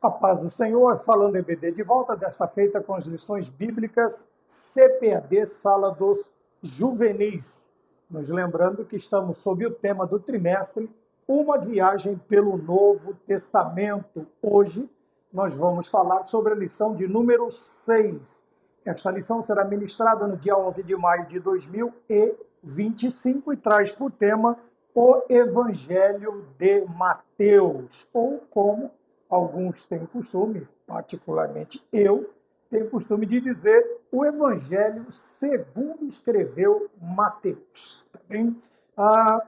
A paz do Senhor, falando EBD de volta, desta feita com as lições bíblicas CPAD, Sala dos Juvenis. Nos lembrando que estamos sob o tema do trimestre, uma viagem pelo Novo Testamento. Hoje nós vamos falar sobre a lição de número 6. Esta lição será ministrada no dia 11 de maio de 2025 e traz por tema o Evangelho de Mateus, ou como alguns têm costume, particularmente eu, tenho costume de dizer o Evangelho segundo escreveu Mateus. Tá bem? A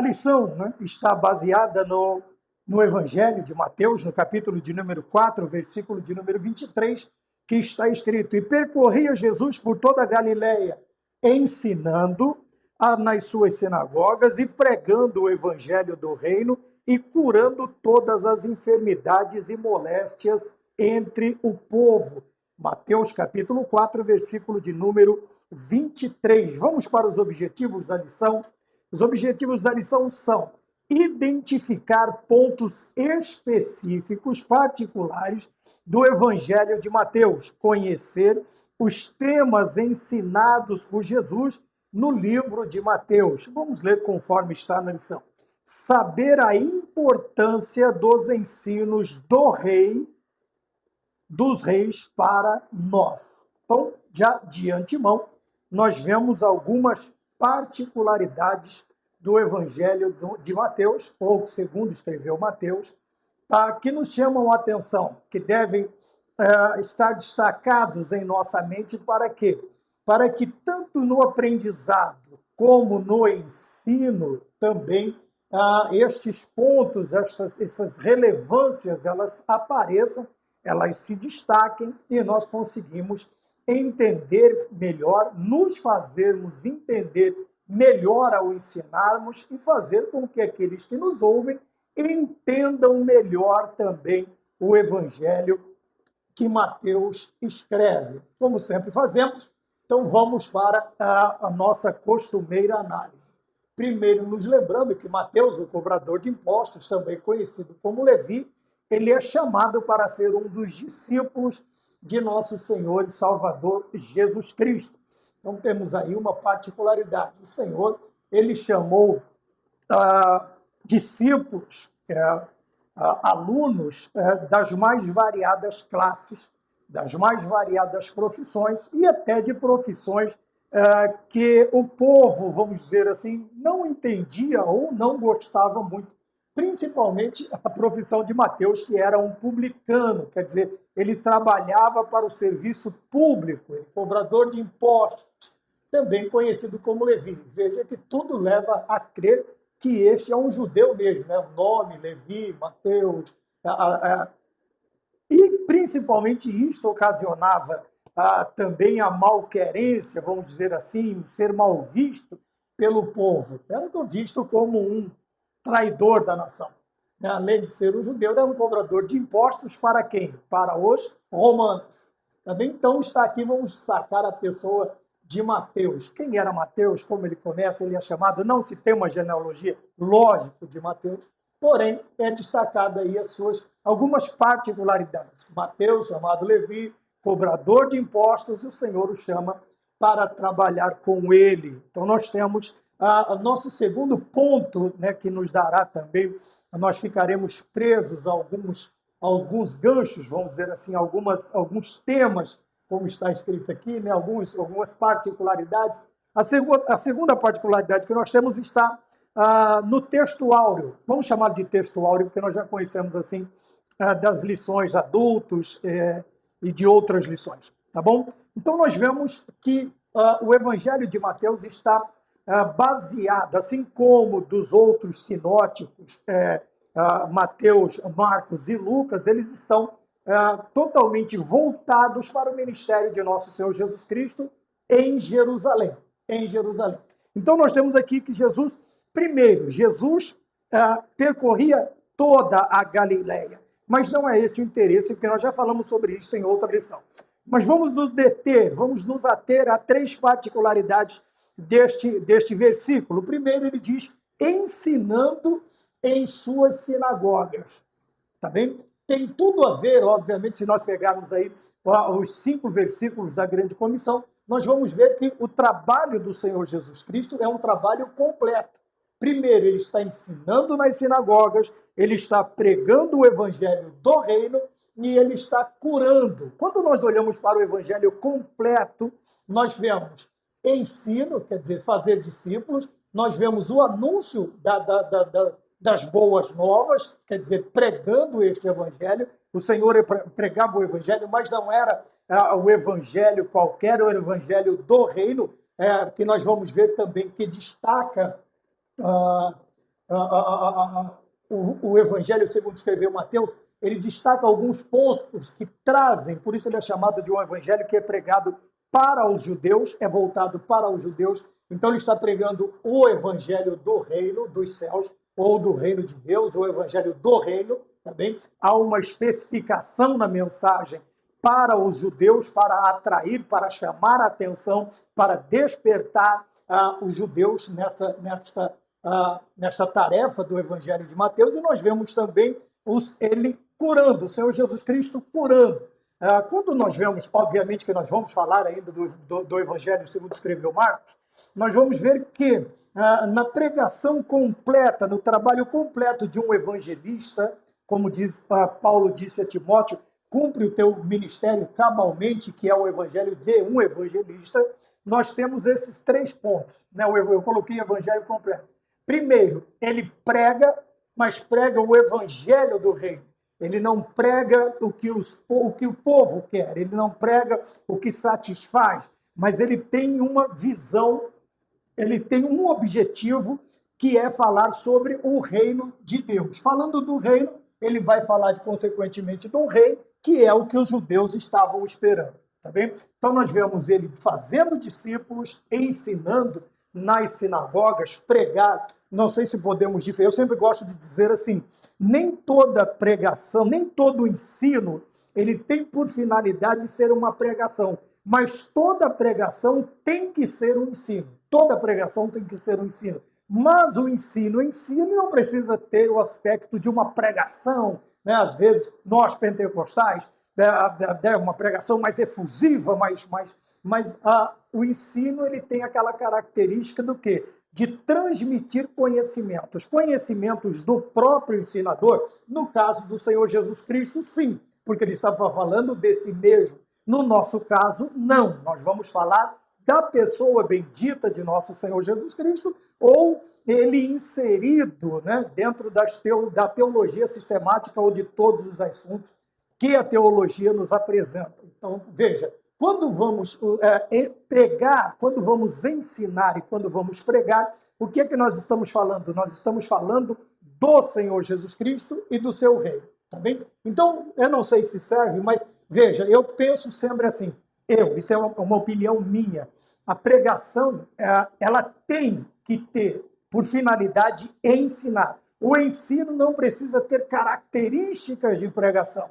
lição está baseada no Evangelho de Mateus, no capítulo de número 4, versículo de número 23, que está escrito: E percorria Jesus por toda a Galileia, ensinando nas suas sinagogas e pregando o Evangelho do reino e curando todas as enfermidades e moléstias entre o povo. Mateus capítulo 4, versículo de número 23. Vamos para os objetivos da lição. Os objetivos da lição são identificar pontos específicos, particulares do Evangelho de Mateus, conhecer os temas ensinados por Jesus no livro de Mateus. Vamos ler conforme está na lição. Saber a importância dos ensinos dos reis para nós. Então, já de antemão, nós vemos algumas particularidades do Evangelho de Mateus, ou segundo escreveu Mateus, que nos chamam a atenção, que devem estar destacados em nossa mente para quê? Para que tanto no aprendizado como no ensino também estes pontos, essas relevâncias, elas apareçam, elas se destaquem e nós conseguimos entender melhor, nos fazermos entender melhor ao ensinarmos e fazer com que aqueles que nos ouvem entendam melhor também o Evangelho que Mateus escreve. Como sempre fazemos, então vamos para a nossa costumeira análise. Primeiro, nos lembrando que Mateus, o cobrador de impostos, também conhecido como Levi, ele é chamado para ser um dos discípulos de nosso Senhor e Salvador Jesus Cristo. Então temos aí uma particularidade. O Senhor, ele chamou discípulos, alunos das mais variadas classes, das mais variadas profissões e até de profissões que o povo, vamos dizer assim, não entendia ou não gostava muito, principalmente a profissão de Mateus, que era um publicano, quer dizer, ele trabalhava para o serviço público, ele cobrador de impostos, também conhecido como Levi. Veja que tudo leva a crer que este é um judeu mesmo, né? O nome, Levi, Mateus, e principalmente isto ocasionava também a malquerência, vamos dizer assim, ser mal visto pelo povo. Era visto como um traidor da nação. Além de ser um judeu, era um cobrador de impostos para quem? Para os romanos. Também, então, está aqui, vamos sacar a pessoa de Mateus. Quem era Mateus? Como ele começa, ele é chamado, não se tem uma genealogia lógica de Mateus, porém, é destacada aí as suas algumas particularidades. Mateus, chamado Levi, cobrador de impostos, e o Senhor o chama para trabalhar com ele. Então, nós temos nosso segundo ponto, que nos dará também, nós ficaremos presos a alguns ganchos, vamos dizer assim, alguns temas, como está escrito aqui, algumas particularidades. A segunda particularidade que nós temos está no texto áureo. Vamos chamar de texto áureo, porque nós já conhecemos assim das lições adultos e de outras lições, tá bom? Então nós vemos que o Evangelho de Mateus está baseado, assim como dos outros sinóticos, Mateus, Marcos e Lucas, eles estão totalmente voltados para o ministério de nosso Senhor Jesus Cristo em Jerusalém. Então nós temos aqui que Jesus percorria toda a Galileia. Mas não é esse o interesse, porque nós já falamos sobre isso em outra lição. Mas vamos nos ater a três particularidades deste versículo. Primeiro, ele diz, ensinando em suas sinagogas. tá bem? Tem tudo a ver, obviamente, se nós pegarmos aí os 5 versículos da grande comissão, nós vamos ver que o trabalho do Senhor Jesus Cristo é um trabalho completo. Primeiro, ele está ensinando nas sinagogas, ele está pregando o evangelho do reino e ele está curando. Quando nós olhamos para o evangelho completo, nós vemos ensino, quer dizer, fazer discípulos, nós vemos o anúncio das boas novas, quer dizer, pregando este evangelho. O Senhor pregava o evangelho, mas não era o evangelho qualquer, era o evangelho do reino, que nós vamos ver também que destaca o evangelho segundo escreveu Mateus. Ele destaca alguns pontos que trazem, por isso ele é chamado de um evangelho que é pregado para os judeus, é voltado para os judeus. Então ele está pregando o evangelho do reino dos céus, ou do reino de Deus, o evangelho do reino, tá bem? Há uma especificação na mensagem para os judeus, para atrair, para chamar a atenção, para despertar os judeus nesta tarefa do evangelho de Mateus. E nós vemos também ele curando, o Senhor Jesus Cristo curando. Quando nós vemos, obviamente que nós vamos falar ainda do evangelho segundo escreveu Marcos, nós vamos ver que na pregação completa, no trabalho completo de um evangelista, como Paulo disse a Timóteo, cumpre o teu ministério cabalmente, que é o evangelho de um evangelista, nós temos esses 3 pontos. Né? Eu coloquei evangelho completo. Primeiro, ele prega, mas prega o evangelho do reino. Ele não prega o que o povo quer, ele não prega o que satisfaz, mas ele tem uma visão, ele tem um objetivo, que é falar sobre o reino de Deus. Falando do reino, ele vai falar, consequentemente, do rei, que é o que os judeus estavam esperando. Tá bem? Então, nós vemos ele fazendo discípulos, ensinando nas sinagogas, pregar. Não sei se podemos diferir, eu sempre gosto de dizer assim, nem toda pregação, nem todo ensino, ele tem por finalidade ser uma pregação, mas toda pregação tem que ser um ensino. Toda pregação tem que ser um ensino. Mas o ensino em si não precisa ter o aspecto de uma pregação, né? Às vezes, nós pentecostais, uma pregação mais efusiva, mas o ensino ele tem aquela característica do quê? De transmitir conhecimentos do próprio ensinador, no caso do Senhor Jesus Cristo, sim, porque ele estava falando desse mesmo. No nosso caso, não. Nós vamos falar da pessoa bendita de nosso Senhor Jesus Cristo, ou ele inserido, né, dentro da teologia sistemática ou de todos os assuntos que a teologia nos apresenta. Então, veja, quando vamos pregar, quando vamos ensinar e quando vamos pregar, o que é que nós estamos falando? Nós estamos falando do Senhor Jesus Cristo e do seu reino, tá bem? Então, eu não sei se serve, mas veja, eu penso sempre assim, isso é uma opinião minha, a pregação, ela tem que ter por finalidade ensinar. O ensino não precisa ter características de pregação,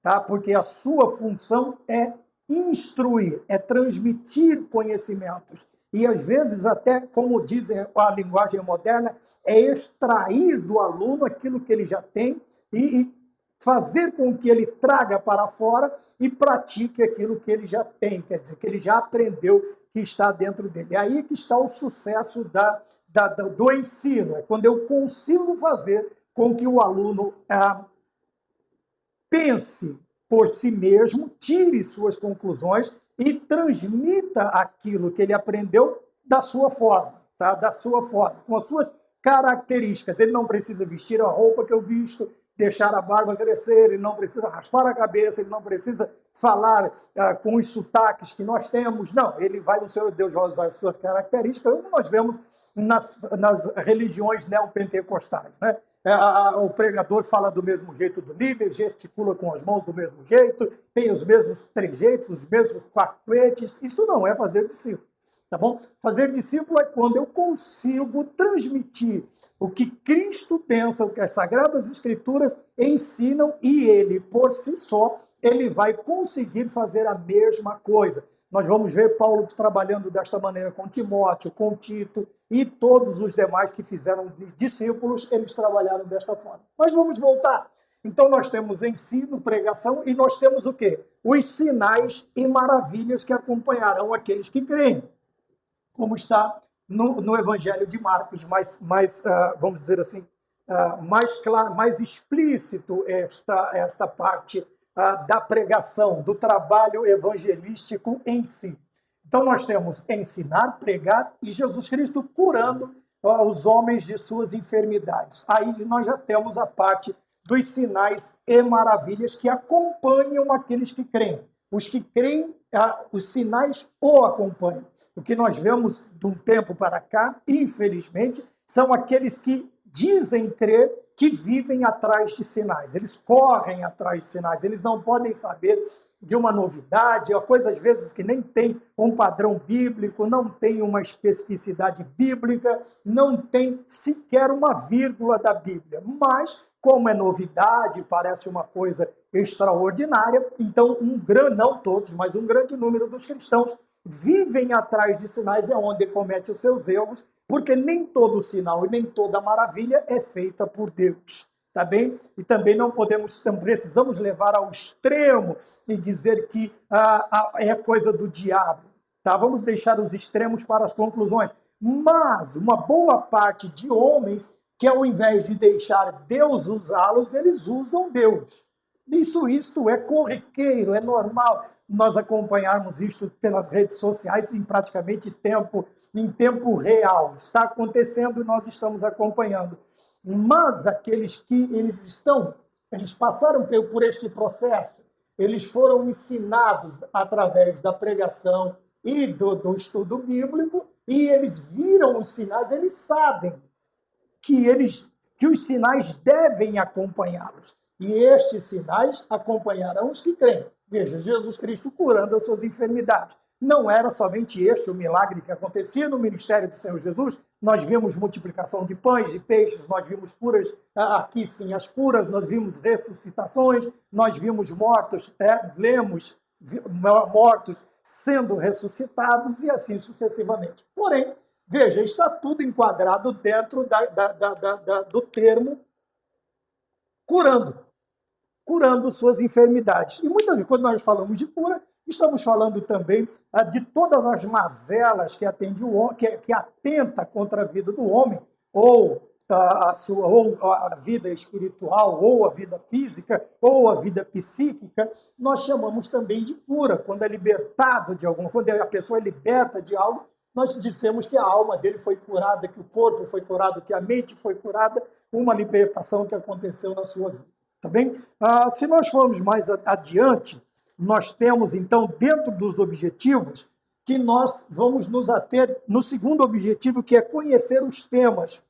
tá? Porque a sua função é instruir, é transmitir conhecimentos. E, às vezes, até, como dizem a linguagem moderna, é extrair do aluno aquilo que ele já tem e fazer com que ele traga para fora e pratique aquilo que ele já tem, quer dizer, que ele já aprendeu, que está dentro dele. É aí que está o sucesso do ensino, é quando eu consigo fazer com que o aluno pense por si mesmo, tire suas conclusões e transmita aquilo que ele aprendeu da sua forma, tá? Da sua forma, com as suas características. Ele não precisa vestir a roupa que eu visto, deixar a barba crescer, ele não precisa raspar a cabeça, ele não precisa falar com os sotaques que nós temos. Não, ele vai no seu Deus usar as suas características, como nós vemos nas religiões neopentecostais, né? O pregador fala do mesmo jeito do líder, gesticula com as mãos do mesmo jeito, tem os mesmos trejeitos, os mesmos quartetes. Isso não é fazer discípulo, tá bom? Fazer discípulo é quando eu consigo transmitir o que Cristo pensa, o que as Sagradas Escrituras ensinam, e ele, por si só, ele vai conseguir fazer a mesma coisa. Nós vamos ver Paulo trabalhando desta maneira com Timóteo, com Tito e todos os demais que fizeram discípulos, eles trabalharam desta forma. Mas vamos voltar. Então nós temos ensino, pregação, e nós temos o quê? Os sinais e maravilhas que acompanharão aqueles que creem, como está no Evangelho de Marcos, vamos dizer assim, mais claro, mais explícito esta parte da pregação, do trabalho evangelístico em si. Então nós temos ensinar, pregar e Jesus Cristo curando os homens de suas enfermidades. Aí nós já temos a parte dos sinais e maravilhas que acompanham aqueles que creem. Os que creem, os sinais o acompanham. O que nós vemos de um tempo para cá, infelizmente, são aqueles que dizem crer, que vivem atrás de sinais. Eles correm atrás de sinais. Eles não podem saber de uma novidade, a coisa às vezes que nem tem um padrão bíblico, não tem uma especificidade bíblica, não tem sequer uma vírgula da Bíblia. Mas, como é novidade, parece uma coisa extraordinária, então não todos, mas um grande número dos cristãos vivem atrás de sinais, é onde comete os seus erros, porque nem todo sinal e nem toda maravilha é feita por Deus. Tá bem? E também precisamos levar ao extremo e dizer que é coisa do diabo. Tá? Vamos deixar os extremos para as conclusões. Mas uma boa parte de homens que, ao invés de deixar Deus usá-los, eles usam Deus. Isto é corriqueiro, é normal nós acompanharmos isto pelas redes sociais em praticamente em tempo real. Está acontecendo e nós estamos acompanhando. Mas aqueles que eles passaram por este processo, eles foram ensinados através da pregação e do estudo bíblico, e eles viram os sinais, eles sabem que os sinais devem acompanhá-los. E estes sinais acompanharão os que creem. Veja, Jesus Cristo curando as suas enfermidades. Não era somente este o milagre que acontecia no ministério do Senhor Jesus. Nós vimos multiplicação de pães e peixes, nós vimos curas, aqui sim as curas, nós vimos ressuscitações, nós vimos lemos mortos sendo ressuscitados e assim sucessivamente. Porém, veja, está tudo enquadrado dentro do termo curando suas enfermidades. E muitas vezes, quando nós falamos de cura, estamos falando também de todas as mazelas que atenta contra a vida do homem, ou a vida espiritual, ou a vida física, ou a vida psíquica. Nós chamamos também de cura, quando é libertado de alguma coisa, quando a pessoa é liberta de algo, nós dissemos que a alma dele foi curada, que o corpo foi curado, que a mente foi curada, uma libertação que aconteceu na sua vida. Tá bem? Se nós formos mais adiante, nós temos, então, dentro dos objetivos, que nós vamos nos ater no segundo objetivo, que é conhecer os temas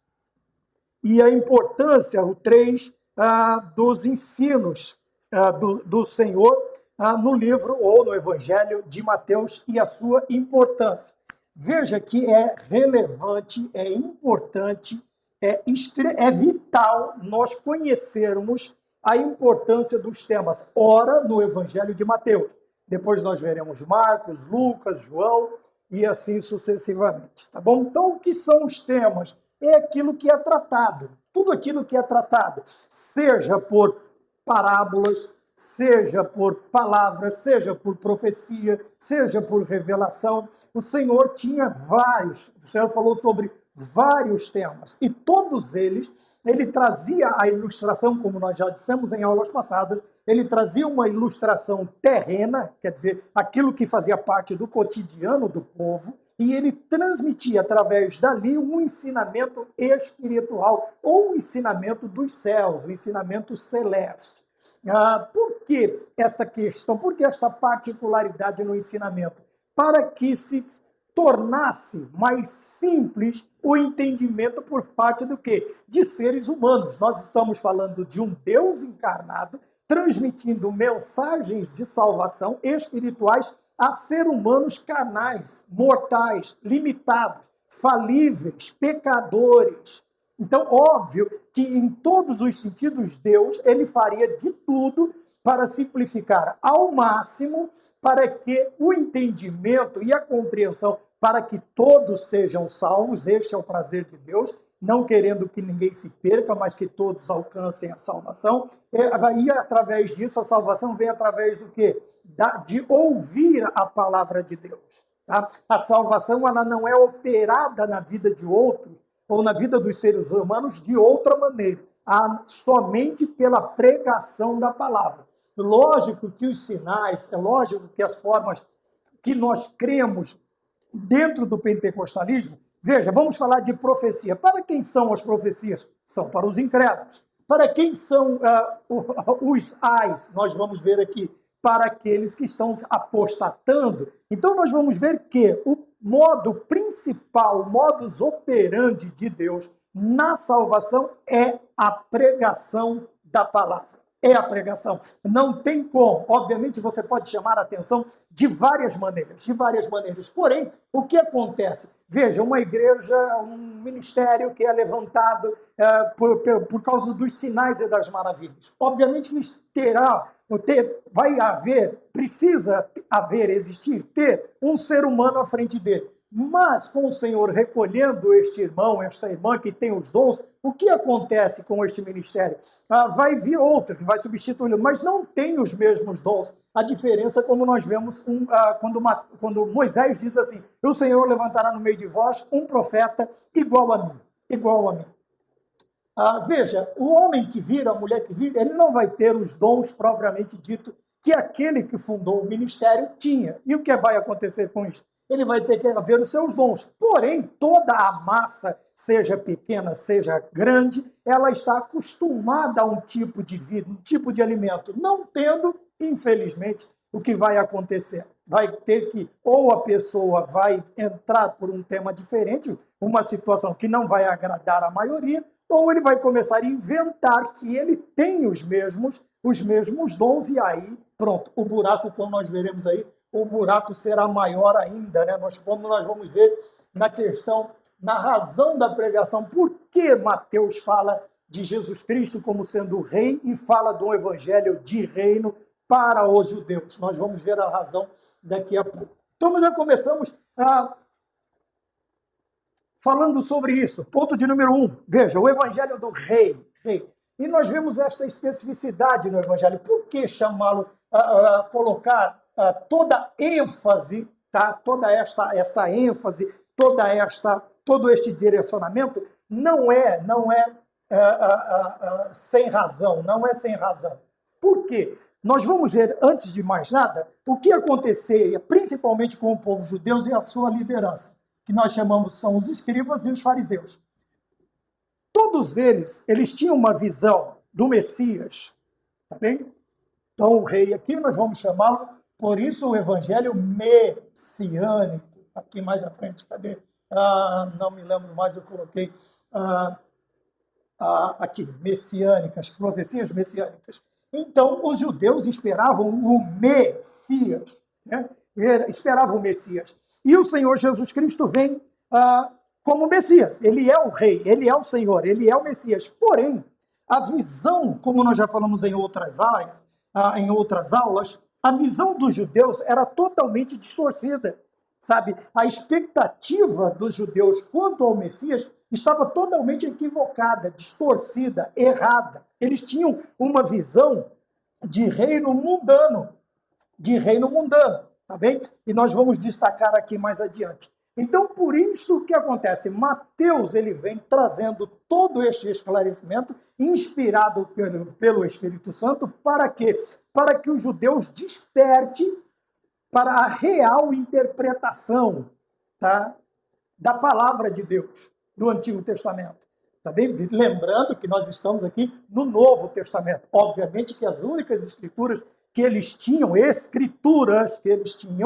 e a importância, o 3, dos ensinos do Senhor no livro ou no Evangelho de Mateus e a sua importância. Veja que é relevante, é importante, é vital nós conhecermos a importância dos temas. Ora, no Evangelho de Mateus. Depois nós veremos Marcos, Lucas, João e assim sucessivamente. Tá bom? Então, o que são os temas? É aquilo que é tratado. Tudo aquilo que é tratado, seja por parábolas, seja por palavras, seja por profecia, seja por revelação. O Senhor o Senhor falou sobre vários temas e todos eles ele trazia a ilustração, como nós já dissemos em aulas passadas, ele trazia uma ilustração terrena, quer dizer, aquilo que fazia parte do cotidiano do povo, e ele transmitia através dali um ensinamento espiritual, ou um ensinamento dos céus, um ensinamento celeste. Por que esta questão? Por que esta particularidade no ensinamento? Para que se tornasse mais simples o entendimento por parte do quê? De seres humanos. Nós estamos falando de um Deus encarnado, transmitindo mensagens de salvação espirituais a seres humanos carnais, mortais, limitados, falíveis, pecadores. Então, óbvio que em todos os sentidos Deus, ele faria de tudo para simplificar ao máximo para que o entendimento e a compreensão, para que todos sejam salvos, este é o prazer de Deus, não querendo que ninguém se perca, mas que todos alcancem a salvação. E através disso, a salvação vem através do quê? De ouvir a palavra de Deus. Tá? A salvação ela não é operada na vida de outros ou na vida dos seres humanos de outra maneira, somente pela pregação da palavra. Lógico que os sinais, é lógico que as formas que nós cremos dentro do pentecostalismo, veja, vamos falar de profecia. Para quem são as profecias? São para os incrédulos. Para quem são os ais? Nós vamos ver aqui, para aqueles que estão apostatando. Então nós vamos ver que o modo principal, o modus operandi de Deus na salvação é a pregação da palavra. É a pregação. Não tem como. Obviamente, você pode chamar a atenção de várias maneiras. Porém, o que acontece? Veja, uma igreja, um ministério que é levantado por causa dos sinais e das maravilhas. Obviamente que precisa existir, ter um ser humano à frente dele. Mas com o Senhor recolhendo este irmão, esta irmã que tem os dons, o que acontece com este ministério? Vai vir outro que vai substituí-lo, mas não tem os mesmos dons. A diferença, como nós vemos quando Moisés diz assim: o Senhor levantará no meio de vós um profeta igual a mim. Veja, o homem que vira, a mulher que vira, ele não vai ter os dons propriamente dito que aquele que fundou o ministério tinha. E o que vai acontecer com isso? Ele vai ter que haver os seus dons. Porém, toda a massa, seja pequena, seja grande, ela está acostumada a um tipo de vida, um tipo de alimento. Não tendo, infelizmente, o que vai acontecer? Vai ter que, ou a pessoa vai entrar por um tema diferente, uma situação que não vai agradar a maioria, ou ele vai começar a inventar que ele tem os mesmos dons, e aí, pronto, o buraco, como nós veremos aí, o buraco será maior ainda, né? Nós vamos ver na razão da pregação, por que Mateus fala de Jesus Cristo como sendo o rei e fala do evangelho de reino para os judeus. Nós vamos ver a razão daqui a pouco. Então, nós já começamos falando sobre isso. Ponto de número 1. Veja, o evangelho do rei. E nós vemos esta especificidade no evangelho. Por que chamá-lo, colocar toda ênfase, tá? Toda esta ênfase, todo este direcionamento não é sem razão, não é sem razão. Por quê? Nós vamos ver, antes de mais nada, o que acontecia, principalmente com o povo judeu e a sua liderança, que nós chamamos, são os escribas e os fariseus. Todos eles tinham uma visão do Messias, tá bem? Então, o rei aqui, nós vamos chamá-lo, por isso, o evangelho messiânico. Aqui mais à frente, cadê? Não me lembro mais, eu coloquei aqui, messiânicas, profecias messiânicas. Então, os judeus esperavam o Messias, né? Esperavam o Messias. E o Senhor Jesus Cristo vem como Messias. Ele é o rei, ele é o Senhor, ele é o Messias. Porém, a visão, como nós já falamos em outras áreas, em outras aulas, a visão dos judeus era totalmente distorcida, sabe? A expectativa dos judeus quanto ao Messias estava totalmente equivocada, distorcida, errada. Eles tinham uma visão de reino mundano, tá bem? E nós vamos destacar aqui mais adiante. Então, por isso o que acontece? Mateus, ele vem trazendo todo este esclarecimento, inspirado pelo Espírito Santo, para quê? Para que os judeus despertem para a real interpretação, tá? Da palavra de Deus, do Antigo Testamento. Tá bem? Lembrando que nós estamos aqui no Novo Testamento. Obviamente que as únicas escrituras que eles tinham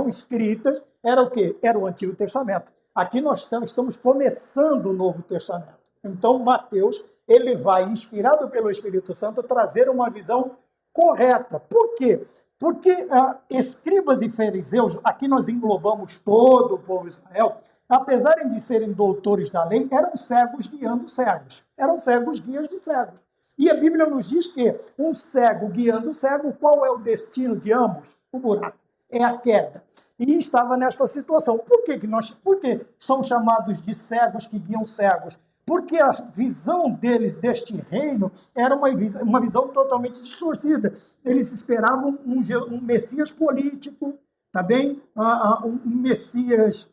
escritas, era o quê? Era o Antigo Testamento. Aqui nós estamos começando o Novo Testamento. Então, Mateus, ele vai, inspirado pelo Espírito Santo, trazer uma visão correta. Por quê? Porque escribas e fariseus, aqui nós englobamos todo o povo de Israel, apesar de serem doutores da lei, eram cegos guiando cegos. Eram cegos guias de cegos. E a Bíblia nos diz que um cego guiando o cego, qual é o destino de ambos? O buraco. É a queda. E estava nesta situação. Por que são chamados de cegos que guiam cegos? porque a visão deles deste reino era uma visão totalmente distorcida. Eles esperavam um Messias político, tá bem? Um Messias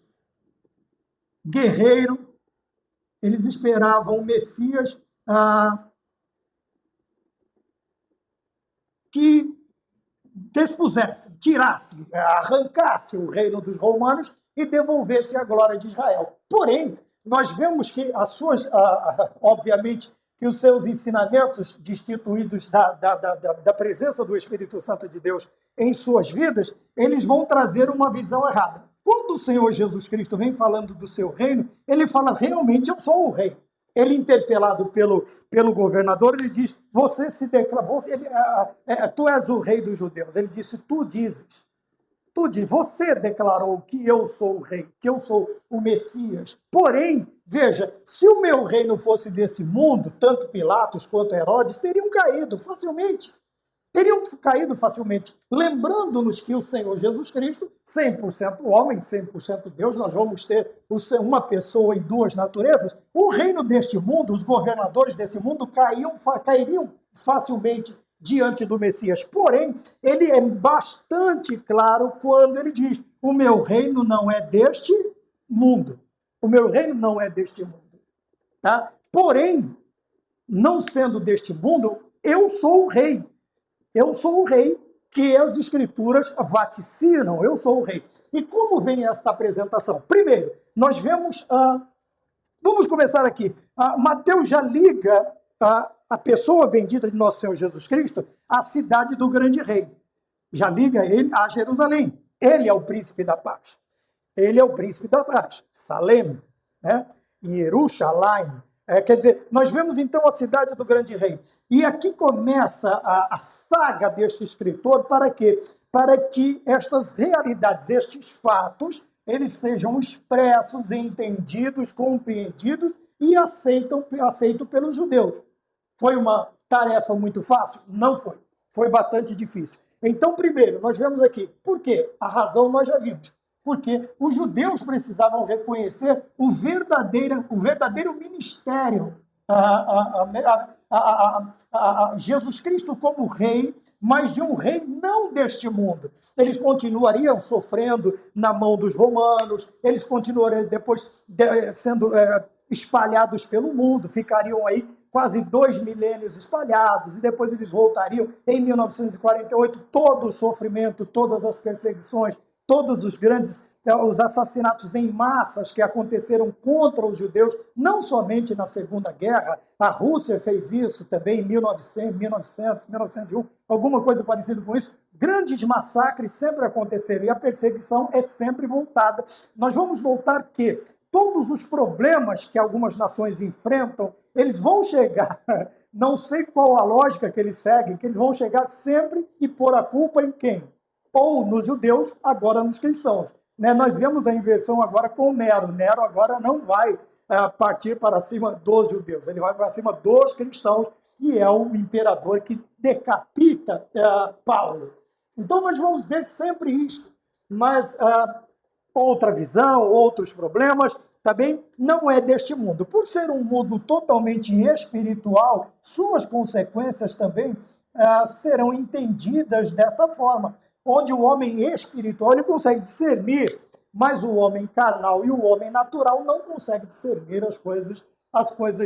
guerreiro. Eles esperavam um Messias que despusesse, tirasse, arrancasse o reino dos romanos e devolvesse a glória de Israel. Porém, nós vemos que obviamente, que os seus ensinamentos destituídos da presença do Espírito Santo de Deus em suas vidas, eles vão trazer uma visão errada. Quando o Senhor Jesus Cristo vem falando do seu reino, ele fala, realmente, eu sou o rei. Ele, interpelado pelo governador, ele diz, você se declara, tu és o rei dos judeus. Ele disse, tu dizes, você declarou que eu sou o rei, que eu sou o Messias. Porém, veja, se o meu reino fosse desse mundo, tanto Pilatos quanto Herodes teriam caído facilmente. Lembrando-nos que o Senhor Jesus Cristo, 100% homem, 100% Deus, nós vamos ter uma pessoa em duas naturezas. O reino deste mundo, os governadores desse mundo cairiam facilmente diante do Messias. Porém, ele é bastante claro quando ele diz, o meu reino não é deste mundo. O meu reino não é deste mundo. Tá? Porém, não sendo deste mundo, eu sou o rei. Eu sou o rei que as Escrituras vaticinam. Eu sou o rei. E como vem esta apresentação? Primeiro, nós vemos... vamos começar aqui. Mateus já liga a pessoa bendita de nosso Senhor Jesus Cristo à cidade do grande rei. Já liga ele a Jerusalém. Ele é o príncipe da paz. Ele é o príncipe da paz. Salem, né? Jerusalém. Quer dizer, nós vemos então a cidade do grande rei. E aqui começa a saga deste escritor para quê? Para que estas realidades, estes fatos, eles sejam expressos, entendidos, compreendidos e aceitos pelos judeus. Foi uma tarefa muito fácil? Não foi. Foi bastante difícil. Então, primeiro, nós vemos aqui. Por quê? A razão nós já vimos. Porque os judeus precisavam reconhecer o verdadeiro ministério, Jesus Cristo como rei, mas de um rei não deste mundo. Eles continuariam sofrendo na mão dos romanos, eles continuariam depois sendo espalhados pelo mundo, ficariam aí quase 2 milênios espalhados, e depois eles voltariam em 1948, todo o sofrimento, todas as perseguições, todos os assassinatos em massas que aconteceram contra os judeus, não somente na Segunda Guerra, a Rússia fez isso também em 1901, alguma coisa parecida com isso. Grandes massacres sempre aconteceram e a perseguição é sempre voltada. Nós vamos voltar que todos os problemas que algumas nações enfrentam, eles vão chegar, não sei qual a lógica que eles seguem, que eles vão chegar sempre e pôr a culpa em quem? Ou nos judeus, agora nos cristãos. Nós vemos a inversão agora com Nero. Nero agora não vai partir para cima dos judeus, ele vai para cima dos cristãos, e é o imperador que decapita Paulo. Então nós vamos ver sempre isso. Mas outra visão, outros problemas, também não é deste mundo. Por ser um mundo totalmente espiritual, suas consequências também serão entendidas desta forma. Onde o homem espiritual ele consegue discernir, mas o homem carnal e o homem natural não conseguem discernir as coisas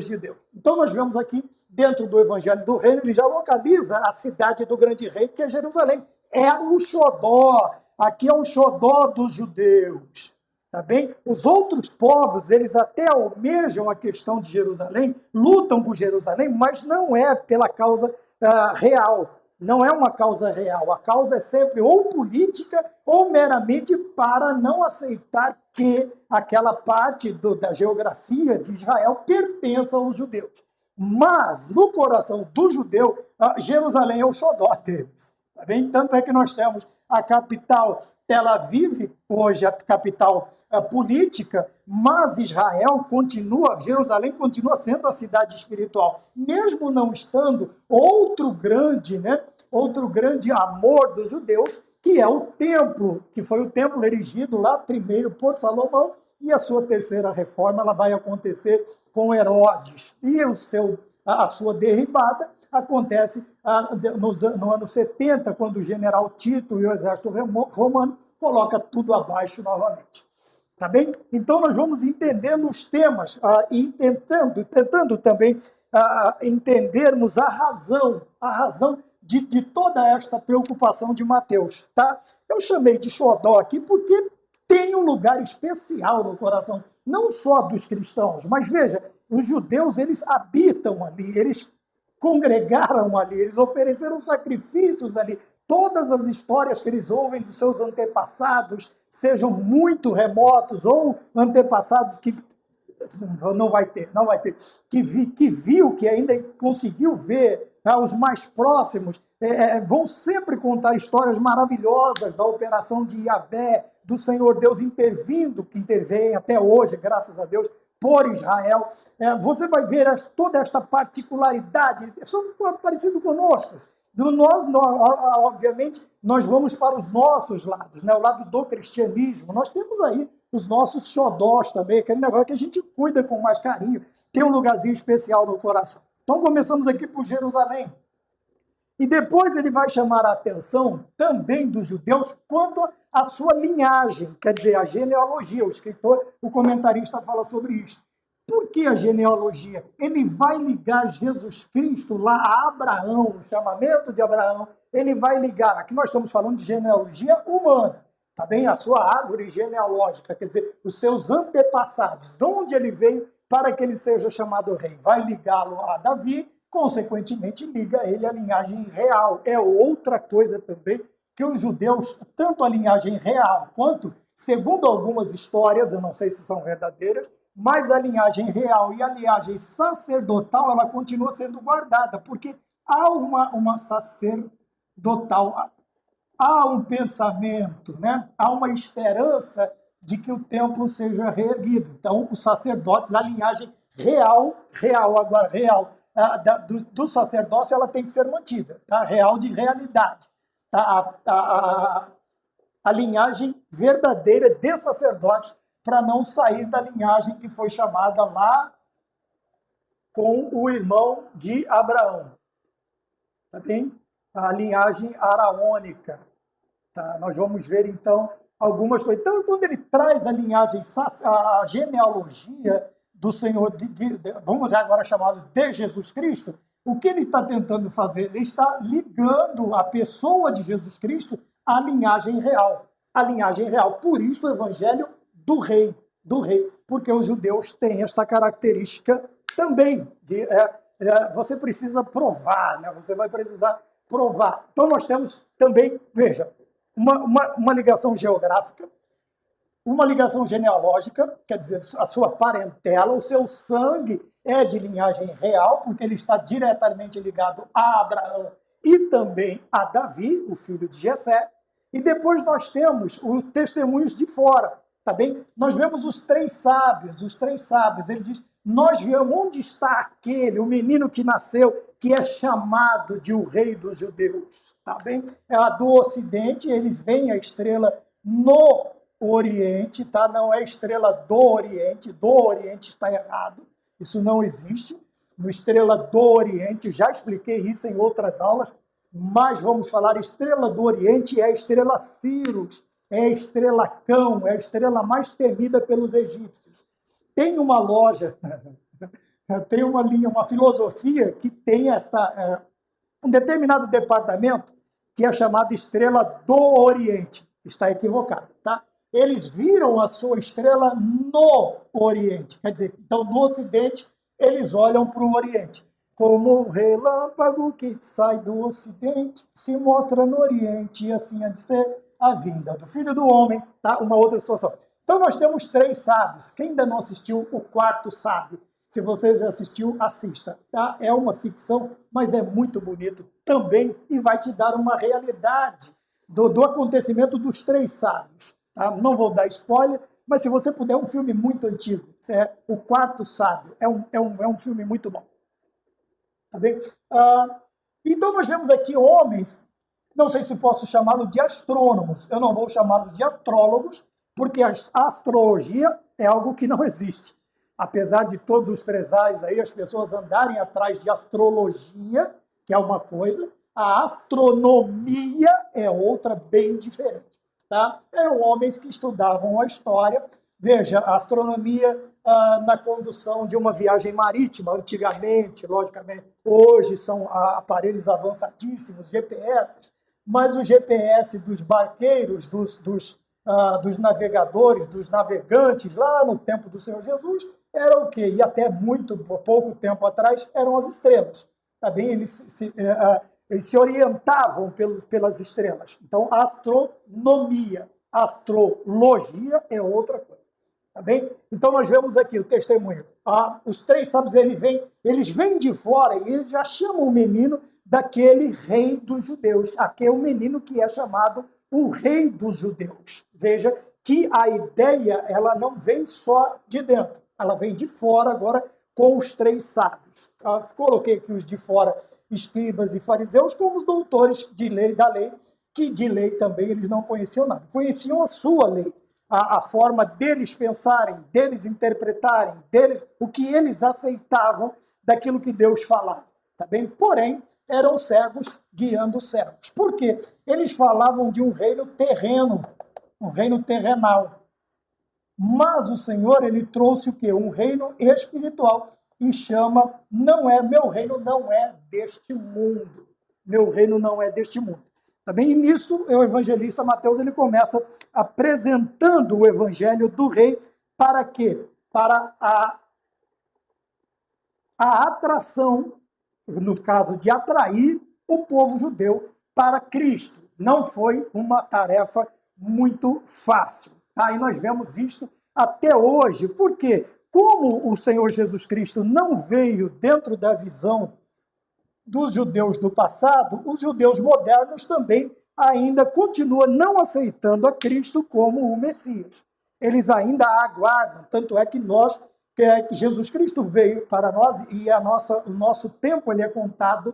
de Deus. Então nós vemos aqui, dentro do Evangelho do Reino, ele já localiza a cidade do grande rei, que é Jerusalém. É o xodó, aqui é o xodó dos judeus. Tá bem? Os outros povos, eles até almejam a questão de Jerusalém, lutam por Jerusalém, mas não é pela causa real. Não é uma causa real. A causa é sempre ou política ou meramente para não aceitar que aquela parte da geografia de Israel pertença aos judeus. Mas, no coração do judeu, Jerusalém é o xodó deles. Tá bem? Tanto é que nós temos a capital Tel Aviv, hoje a capital política, mas Jerusalém continua sendo a cidade espiritual, mesmo não estando outro grande amor dos judeus, que é o templo, que foi o templo erigido lá primeiro por Salomão, e a sua terceira reforma ela vai acontecer com Herodes. E a sua derribada acontece no ano 70, quando o general Tito e o exército romano coloca tudo abaixo novamente. Tá bem? Então, nós vamos entendendo os temas e tentando também entendermos a razão de toda esta preocupação de Mateus. Tá? Eu chamei de xodó aqui porque tem um lugar especial no coração, não só dos cristãos, mas veja, os judeus, eles habitam ali, eles congregaram ali, eles ofereceram sacrifícios ali. Todas as histórias que eles ouvem dos seus antepassados, sejam muito remotos ou antepassados que não vai ter, que viu, que ainda conseguiu ver, os mais próximos, vão sempre contar histórias maravilhosas da operação de Yahvé, do Senhor Deus intervindo, que intervém até hoje, graças a Deus, por Israel. Você vai ver toda esta particularidade, são parecidos conosco. Nós, obviamente, nós vamos para os nossos lados, né? O lado do cristianismo. Nós temos aí os nossos xodós também, aquele negócio que a gente cuida com mais carinho, tem um lugarzinho especial no coração. Então, começamos aqui por Jerusalém. E depois ele vai chamar a atenção também dos judeus quanto à sua linhagem, quer dizer, a genealogia. O escritor, o comentarista fala sobre isso. Por que a genealogia? Ele vai ligar Jesus Cristo lá a Abraão, o chamamento de Abraão. Ele vai ligar, aqui nós estamos falando de genealogia humana, tá bem? A sua árvore genealógica, quer dizer, os seus antepassados, de onde ele veio para que ele seja chamado rei. Vai ligá-lo a Davi, consequentemente liga ele à linhagem real. É outra coisa também que os judeus, tanto a linhagem real quanto, segundo algumas histórias, eu não sei se são verdadeiras, mas a linhagem real e a linhagem sacerdotal, ela continua sendo guardada, porque há uma sacerdotal, há um pensamento, né? Há uma esperança de que o templo seja reerguido. Então, os sacerdotes, a linhagem real, do sacerdócio, ela tem que ser mantida, tá? Real de realidade. Tá? A linhagem verdadeira de sacerdotes, para não sair da linhagem que foi chamada lá com o irmão de Abraão. Tá bem? A linhagem araônica. Tá? Nós vamos ver, então, algumas coisas. Então, quando ele traz a linhagem, a genealogia do Senhor, vamos agora chamá-lo de Jesus Cristo, o que ele está tentando fazer? Ele está ligando a pessoa de Jesus Cristo à linhagem real. A linhagem real. Por isso, o evangelho do rei, porque os judeus têm esta característica também. Você precisa provar, né? Você vai precisar provar. Então, nós temos também, veja, uma ligação geográfica, uma ligação genealógica, quer dizer, a sua parentela, o seu sangue é de linhagem real, porque ele está diretamente ligado a Abraão e também a Davi, o filho de Jessé. E depois nós temos os testemunhos de fora, tá bem? Nós vemos os três sábios, ele diz, nós vemos onde está aquele, o menino que nasceu, que é chamado de o rei dos judeus, tá bem? Do ocidente, eles veem a estrela no Oriente, tá? Não é estrela do Oriente está errado, isso não existe. No estrela do Oriente, já expliquei isso em outras aulas, mas vamos falar, estrela do Oriente é a estrela Sirius, é a estrela Cão, é a estrela mais temida pelos egípcios. Tem uma loja, tem uma linha, uma filosofia que tem um determinado departamento que é chamado estrela do Oriente. Está equivocado, tá? Eles viram a sua estrela no Oriente. Quer dizer, então, no Ocidente, eles olham para o Oriente. Como o relâmpago que sai do Ocidente, se mostra no Oriente, e assim há de ser a vinda do Filho do Homem, tá? Uma outra situação. Então, nós temos três sábios. Quem ainda não assistiu o quarto sábio? Se você já assistiu, assista, tá? É uma ficção, mas é muito bonito também e vai te dar uma realidade do acontecimento dos três sábios. Tá? Não vou dar spoiler, mas se você puder, é um filme muito antigo. O Quarto Sábio. É um filme muito bom. Tá bem? Então, nós vemos aqui homens, não sei se posso chamá-los de astrônomos, eu não vou chamá-los de astrólogos, porque a astrologia é algo que não existe. apesar de todos os presares aí, as pessoas andarem atrás de astrologia, que é uma coisa, a astronomia é outra bem diferente. Tá? Eram homens que estudavam a história. Veja, a astronomia na condução de uma viagem marítima, antigamente, logicamente, hoje são aparelhos avançadíssimos, GPS, mas o GPS dos barqueiros, dos navegadores, dos navegantes, lá no tempo do Senhor Jesus, era o quê? E até muito pouco tempo atrás, eram as estrelas. Tá bem? Eles se orientavam pelas estrelas. Então, astronomia, astrologia é outra coisa. Tá bem? Então, nós vemos aqui o testemunho. Os três sábios, eles vêm de fora e eles já chamam o menino daquele rei dos judeus. Aqui é o menino que é chamado o rei dos judeus. Veja que a ideia, ela não vem só de dentro, ela vem de fora agora com os três sábios. Coloquei aqui os de fora, escribas e fariseus, como os doutores de lei da lei, que de lei também eles não conheciam nada. Conheciam a sua lei, a forma deles pensarem, deles interpretarem, o que eles aceitavam daquilo que Deus falava. Tá bem? Porém, eram cegos guiando cegos. Por quê? Eles falavam de um reino terreno, um reino terrenal. Mas o Senhor, ele trouxe o quê? Um reino espiritual. E chama, meu reino não é deste mundo. Meu reino não é deste mundo. Tá bem? E nisso, o evangelista Mateus, ele começa apresentando o evangelho do rei para quê? Para a atração, no caso de atrair o povo judeu para Cristo. Não foi uma tarefa muito fácil. Tá? E nós vemos isso até hoje. Por quê? Como o Senhor Jesus Cristo não veio dentro da visão dos judeus do passado, os judeus modernos também ainda continuam não aceitando a Cristo como o Messias. Eles ainda aguardam, tanto é que que Jesus Cristo veio para nós e o nosso tempo ele é contado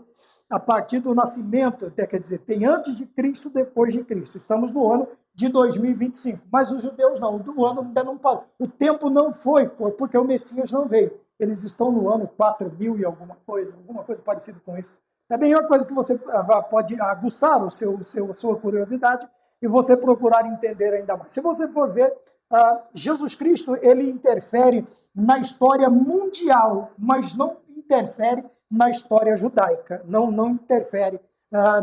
a partir do nascimento, quer dizer, tem antes de Cristo, depois de Cristo. Estamos no ano de 2025, mas os judeus não, o ano ainda não parou. O tempo não foi, porque o Messias não veio. Eles estão no ano 4000 e alguma coisa parecida com isso. Também é uma coisa que você pode aguçar a sua curiosidade e você procurar entender ainda mais. Se você for ver, Jesus Cristo, ele interfere na história mundial, mas não interfere na história judaica, não interfere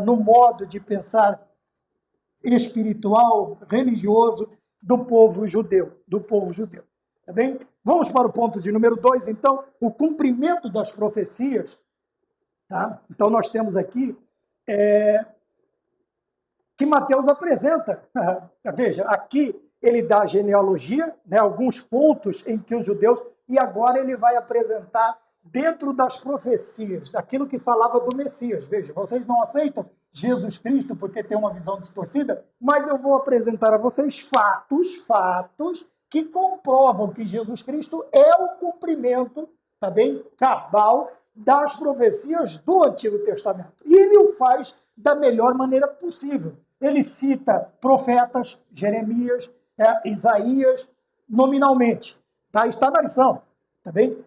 no modo de pensar espiritual, religioso do povo judeu. Tá bem? Vamos para o ponto de número 2, então, o cumprimento das profecias. Tá? Então, nós temos aqui que Mateus apresenta. Veja, aqui ele dá a genealogia, né, alguns pontos em que os judeus, e agora ele vai apresentar dentro das profecias, daquilo que falava do Messias. Veja, vocês não aceitam Jesus Cristo porque tem uma visão distorcida, mas eu vou apresentar a vocês fatos que comprovam que Jesus Cristo é o cumprimento, tá bem, cabal das profecias do Antigo Testamento. E ele o faz da melhor maneira possível. Ele cita profetas, Jeremias, Isaías, nominalmente. Tá? Está na lição. Tá bem?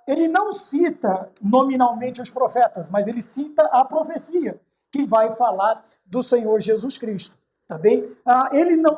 Ele não cita nominalmente os profetas, mas ele cita a profecia que vai falar do Senhor Jesus Cristo. Tá bem?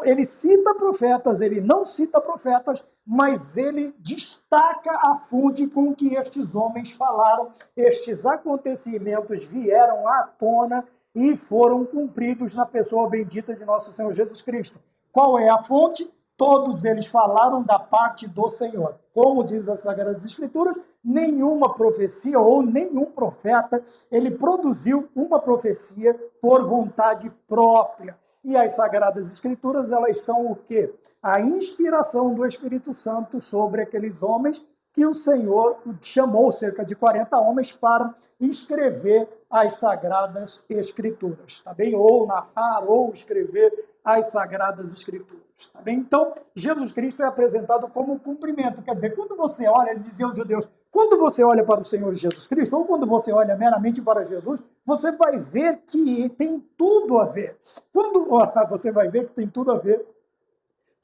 Ele cita profetas, ele não cita profetas, mas ele destaca a fonte com que estes homens falaram, estes acontecimentos vieram à tona e foram cumpridos na pessoa bendita de nosso Senhor Jesus Cristo. Qual é a fonte? Todos eles falaram da parte do Senhor. Como diz as Sagradas Escrituras, nenhuma profecia ou nenhum profeta, ele produziu uma profecia por vontade própria. E as Sagradas Escrituras, elas são o quê? A inspiração do Espírito Santo sobre aqueles homens que o Senhor chamou, cerca de 40 homens, para escrever as Sagradas Escrituras, tá bem? Ou narrar, ou escrever as Sagradas Escrituras, tá bem? Então, Jesus Cristo é apresentado como um cumprimento, quer dizer, quando você olha, ele dizia aos judeus, quando você olha para o Senhor Jesus Cristo, ou quando você olha meramente para Jesus, você vai ver que tem tudo a ver. Quando você vai ver que tem tudo a ver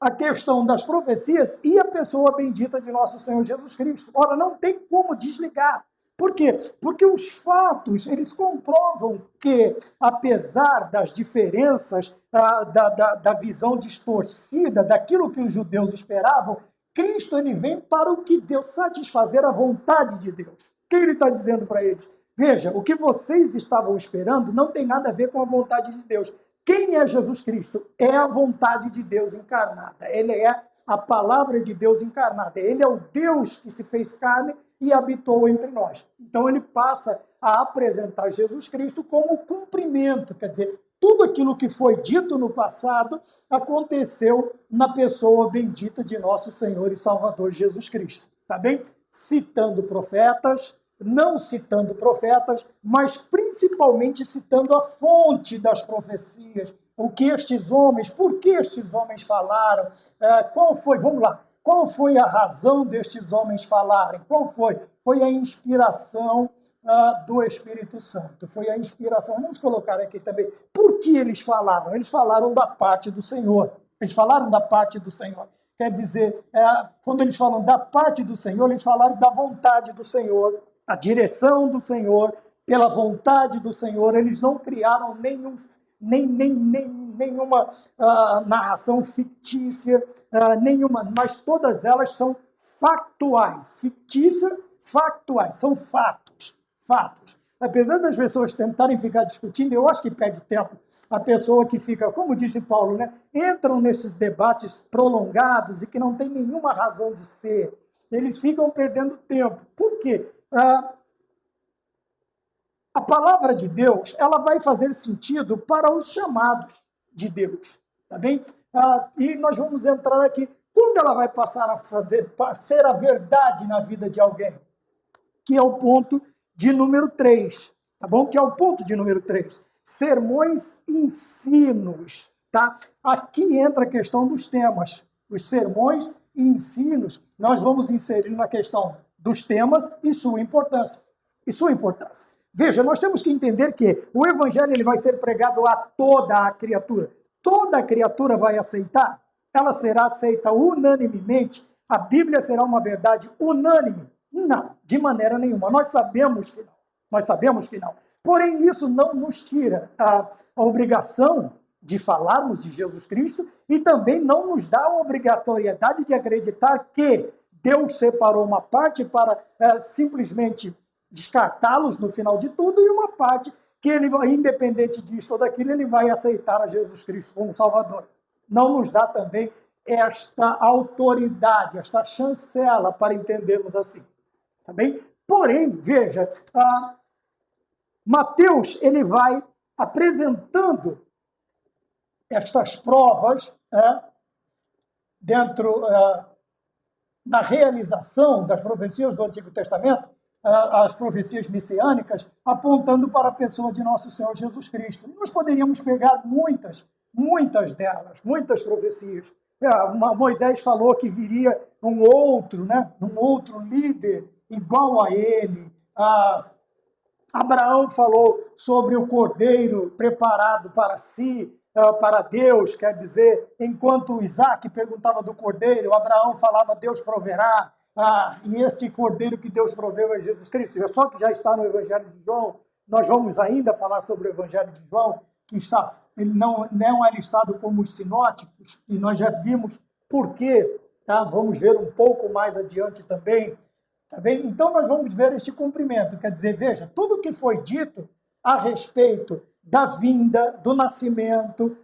a questão das profecias e a pessoa bendita de nosso Senhor Jesus Cristo. Ora, não tem como desligar. Por quê? Porque os fatos, eles comprovam que, apesar das diferenças, da visão distorcida, daquilo que os judeus esperavam, Cristo ele vem para o que Deus, satisfazer a vontade de Deus. O que ele está dizendo para eles? Veja, o que vocês estavam esperando não tem nada a ver com a vontade de Deus. Quem é Jesus Cristo? É a vontade de Deus encarnada. Ele é a palavra de Deus encarnada. Ele é o Deus que se fez carne e habitou entre nós. Então ele passa a apresentar Jesus Cristo como cumprimento, quer dizer, tudo aquilo que foi dito no passado aconteceu na pessoa bendita de nosso Senhor e Salvador Jesus Cristo. Tá bem? Citando profetas, não citando profetas, mas principalmente citando a fonte das profecias, o que estes homens, por que estes homens falaram, qual foi a razão destes homens falarem? Qual foi? Foi a inspiração do Espírito Santo, foi a inspiração. Vamos colocar aqui também, por que eles falaram? Eles falaram da parte do Senhor, eles falaram da parte do Senhor. Quer dizer, quando eles falam da parte do Senhor, eles falaram da vontade do Senhor, a direção do Senhor, pela vontade do Senhor. Eles não criaram nenhuma narração fictícia, mas todas elas são factuais. Fictícia, factuais, são fatos. Apesar das pessoas tentarem ficar discutindo, eu acho que perde tempo. A pessoa que fica, como disse Paulo, né, entram nesses debates prolongados e que não tem nenhuma razão de ser. Eles ficam perdendo tempo. Por quê? A palavra de Deus, ela vai fazer sentido para os chamados de Deus, tá bem? E nós vamos entrar aqui. Quando ela vai passar a ser a verdade na vida de alguém? Que é o ponto de número 3, tá bom? Que é o ponto de número 3. Sermões, ensinos, tá? Aqui entra a questão dos temas. Os sermões e ensinos, nós vamos inserir na questão dos temas e sua importância. Veja, nós temos que entender que o evangelho ele vai ser pregado a toda a criatura. Toda a criatura vai aceitar? Ela será aceita unanimemente? A Bíblia será uma verdade unânime? Não, de maneira nenhuma. Nós sabemos que não. Porém, isso não nos tira a obrigação de falarmos de Jesus Cristo e também não nos dá a obrigatoriedade de acreditar que Deus separou uma parte para simplesmente descartá-los no final de tudo e uma parte que ele, independente disso ou daquilo, ele vai aceitar a Jesus Cristo como Salvador. Não nos dá também esta autoridade, esta chancela para entendermos assim. Tá bem? Porém, veja, Mateus ele vai apresentando estas provas dentro da realização das profecias do Antigo Testamento, as profecias messiânicas, apontando para a pessoa de nosso Senhor Jesus Cristo. E nós poderíamos pegar muitas delas, muitas profecias. Moisés falou que viria um outro líder igual a ele. Abraão falou sobre o cordeiro preparado para si, para Deus, quer dizer, enquanto Isaac perguntava do cordeiro, Abraão falava, Deus proverá, e este cordeiro que Deus proveu é Jesus Cristo. Só que já está no Evangelho de João, nós vamos ainda falar sobre o Evangelho de João, que ele não é listado como os sinóticos, e nós já vimos por quê, tá? Vamos ver um pouco mais adiante também. Tá bem? Então, nós vamos ver este cumprimento. Quer dizer, veja, tudo que foi dito a respeito da vinda, do nascimento,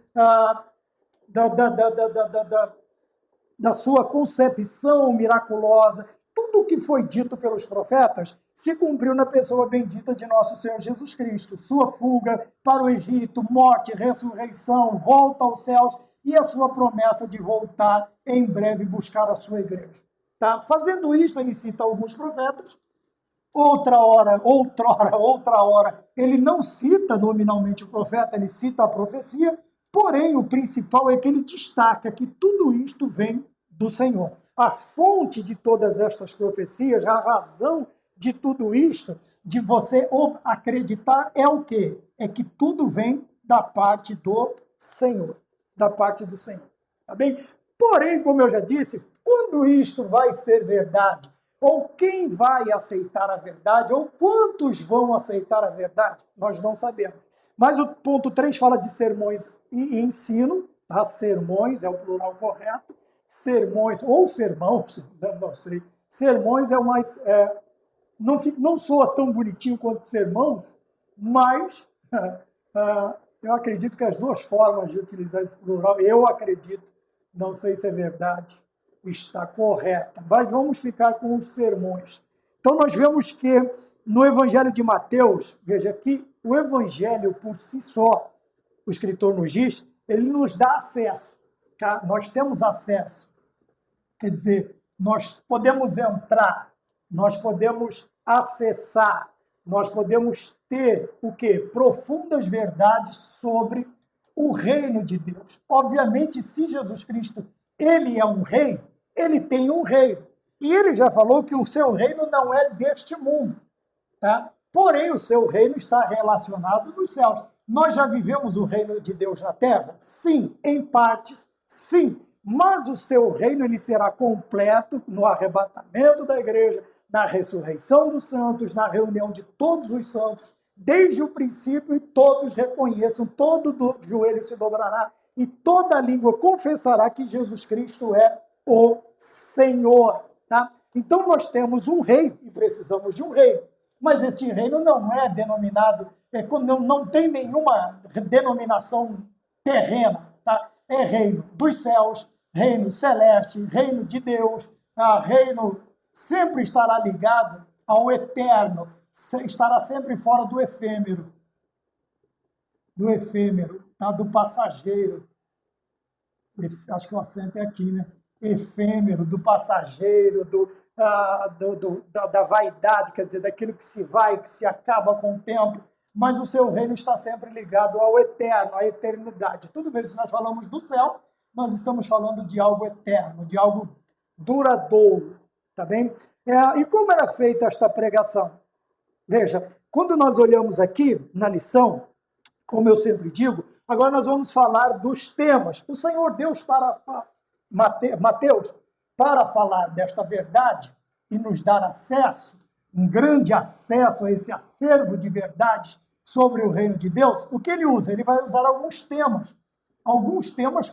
da sua concepção miraculosa, tudo o que foi dito pelos profetas se cumpriu na pessoa bendita de nosso Senhor Jesus Cristo. Sua fuga para o Egito, morte, ressurreição, volta aos céus e a sua promessa de voltar em breve buscar a sua igreja. Tá? Fazendo isto, ele cita alguns profetas. Outra hora, ele não cita nominalmente o profeta, ele cita a profecia, porém, o principal é que ele destaca que tudo isto vem do Senhor. A fonte de todas estas profecias, a razão de tudo isto, de você acreditar, é o quê? É que tudo vem da parte do Senhor. Da parte do Senhor. Tá bem? Porém, como eu já disse, quando isto vai ser verdade? Ou quem vai aceitar a verdade? Ou quantos vão aceitar a verdade? Nós não sabemos. Mas o ponto 3 fala de sermões e ensino, tá? Sermões é o plural correto, sermões ou sermãos, não sei. Sermões é o mais... não soa tão bonitinho quanto sermãos, mas eu acredito que as duas formas de utilizar esse plural, eu acredito, não sei se é verdade, está correta. Mas vamos ficar com os sermões. Então nós vemos que no Evangelho de Mateus, veja que o Evangelho por si só, o escritor nos diz, ele nos dá acesso. Tá? Nós temos acesso. Quer dizer, nós podemos entrar, nós podemos acessar, nós podemos ter o quê? Profundas verdades sobre o reino de Deus. Obviamente, se Jesus Cristo, ele é um rei, ele tem um reino. E ele já falou que o seu reino não é deste mundo, tá? Porém, o seu reino está relacionado nos céus. Nós já vivemos o reino de Deus na terra? Sim, em parte, sim. Mas o seu reino ele será completo no arrebatamento da igreja, na ressurreição dos santos, na reunião de todos os santos, desde o princípio, e todos reconheçam, todo joelho se dobrará e toda língua confessará que Jesus Cristo é o Senhor. Tá? Então nós temos um rei e precisamos de um reino. Mas este reino não é denominado, não tem nenhuma denominação terrena. Tá? É reino dos céus, reino celeste, reino de Deus, reino sempre estará ligado ao eterno, estará sempre fora do efêmero, tá? Do passageiro. Acho que o acento é aqui, né? Efêmero, do passageiro, da vaidade, quer dizer, daquilo que se vai, que se acaba com o tempo, mas o seu reino está sempre ligado ao eterno, à eternidade. Tudo bem, se nós falamos do céu, nós estamos falando de algo eterno, de algo duradouro, tá bem? E como era feita esta pregação? Veja, quando nós olhamos aqui na lição, como eu sempre digo, agora nós vamos falar dos temas. O Senhor Deus, para Mateus, para falar desta verdade e nos dar acesso, um grande acesso a esse acervo de verdades sobre o reino de Deus, o que ele usa? Ele vai usar alguns temas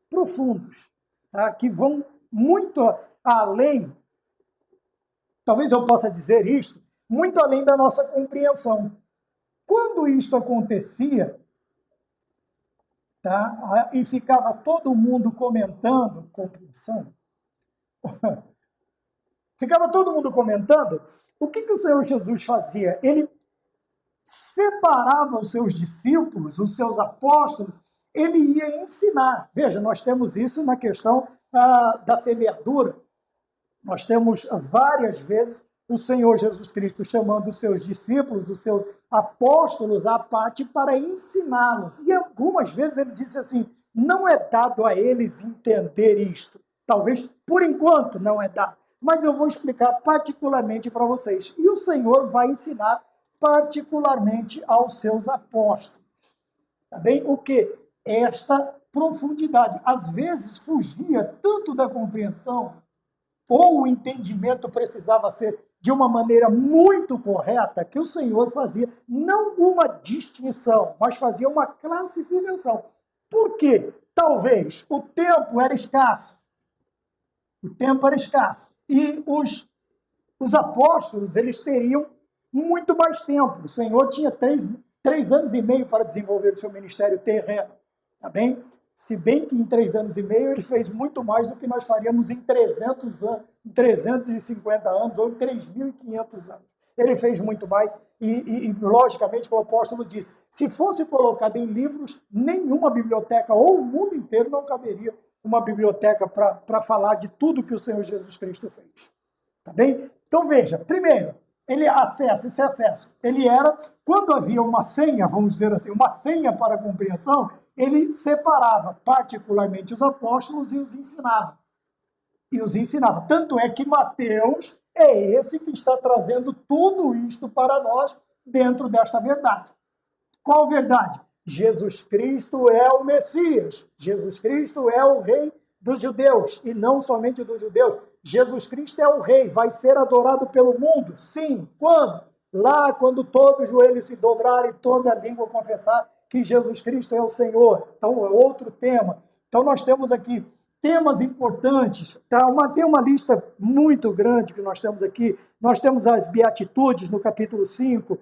profundos, tá? Que vão muito além, talvez eu possa dizer isto, muito além da nossa compreensão. Quando isto acontecia, tá? E ficava todo mundo comentando, compreensão, ficava todo mundo comentando, o que o Senhor Jesus fazia? Ele separava os seus discípulos, os seus apóstolos, ele ia ensinar. Veja, nós temos isso na questão da semeadura. Nós temos várias vezes o Senhor Jesus Cristo chamando os seus discípulos, os seus apóstolos à parte para ensiná-los. E algumas vezes ele disse assim, não é dado a eles entender isto. Talvez, por enquanto, não é dado. Mas eu vou explicar particularmente para vocês. E o Senhor vai ensinar particularmente aos seus apóstolos. Tá bem? O que? Esta profundidade. Às vezes fugia tanto da compreensão, ou o entendimento precisava ser de uma maneira muito correta, que o Senhor fazia não uma distinção, mas fazia uma classificação. Por quê? Talvez o tempo era escasso. O tempo era escasso. E os apóstolos, eles teriam muito mais tempo. O Senhor tinha 3 anos e meio para desenvolver o seu ministério terreno. Tá bem? Se bem que em 3 anos e meio ele fez muito mais do que nós faríamos em 300 anos, 350 anos ou em 3.500 anos. Ele fez muito mais e, logicamente, como o apóstolo disse, se fosse colocado em livros, nenhuma biblioteca ou o mundo inteiro não caberia uma biblioteca para falar de tudo que o Senhor Jesus Cristo fez. Tá bem? Então, veja, primeiro, esse acesso, ele era, quando havia uma senha, vamos dizer assim, uma senha para a compreensão, ele separava particularmente os apóstolos e os ensinava. Tanto é que Mateus é esse que está trazendo tudo isto para nós dentro desta verdade. Qual verdade? Jesus Cristo é o Messias. Jesus Cristo é o Rei dos judeus, e não somente dos judeus. Jesus Cristo é o Rei, vai ser adorado pelo mundo. Sim, quando? Lá, quando todo joelho se dobrar e toda a língua confessar que Jesus Cristo é o Senhor. Então, é outro tema. Então, nós temos aqui temas importantes, tá? Tem uma lista muito grande que nós temos aqui. Nós temos as Beatitudes no capítulo 5,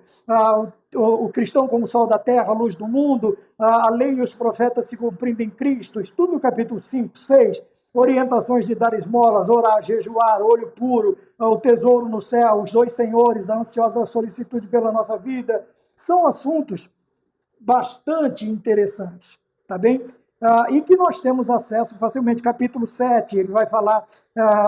o cristão como sol da terra, a luz do mundo, a lei e os profetas se cumprindo em Cristo, isso tudo no capítulo 5, 6, orientações de dar esmolas, orar, jejuar, olho puro, o tesouro no céu, os dois senhores, a ansiosa solicitude pela nossa vida, são assuntos bastante interessantes, tá bem? E que nós temos acesso facilmente. Capítulo 7, ele vai falar